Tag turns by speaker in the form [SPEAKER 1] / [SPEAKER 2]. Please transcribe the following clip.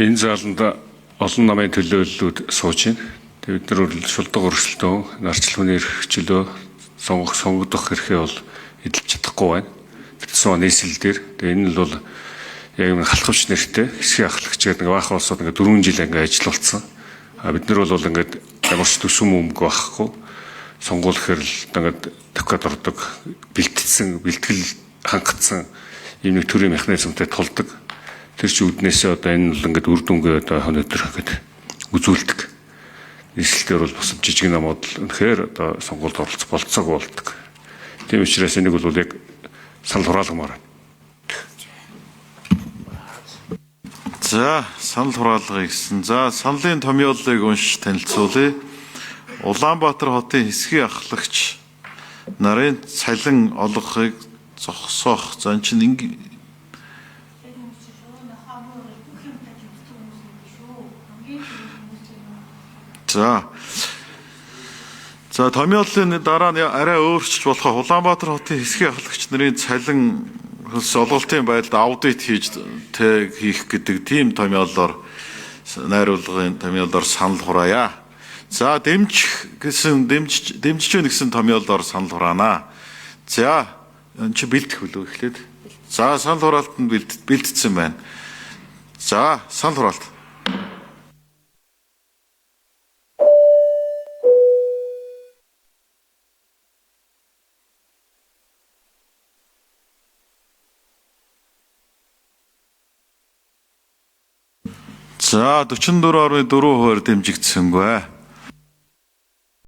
[SPEAKER 1] Энэ зааланд олон намын төлөөллүүд сууж байна. Бид нар шулдаг өрсөлдөөн, нарчлалын эрхчлөө сонгогдох эрхээ бол эдэлж чадахгүй байна. Тэрсэн нийслэл дээр. Тэгээ энэ нь бол яг нэг халахвч нэртэй хэсгийн ахлагч гэдэг нэг баах улсууд ингээд 4 жил ингээд ажиллаулсан. Бид нар бол ингээд ямар ч төсөм өмг байхгүй. Сонгуул гэхэр л ингээд тохиод ордог, бэлтгэл хангацсан ийм нэг төрлийн механизмтай тулдаг. Тэр чи үднээсээ одоо энэ бол ингээд үр дүнгээ одоо өнөөдөр ингээд үзүүлдэг. Нийслэлээр бол бас жижиг намууд л үнэхээр одоо сонгуульд оролцох болцоог болдог. Тийм учраас энийг бол яг санал хураалгамаар байна.
[SPEAKER 2] За, санал хураалгыг гэсэн. За, саналын томьёолыг уншиж танилцуулъя. Улаанбаатар хотын хэсгийн ахлагч нарын цалин олгохыг зогсоох. За, энэ чинь За томьёолын дараа нь арай өөрчлөж болох Улаанбаатар хотын хэсгийн ахлагч нарын цалин олголтын байдалд аудит хийх гэдэг тийм томьёолоор найруулгын томьёолоор санал хураая. За дэмжиж байна гэсэн томьёолоор санал хураана. За энэ чи бэлдэх үлээ эхлээд. За санал хураалтанд бэлдсэн байна. За санал хураалт. За 44.4% дэмжигдсэнгүй.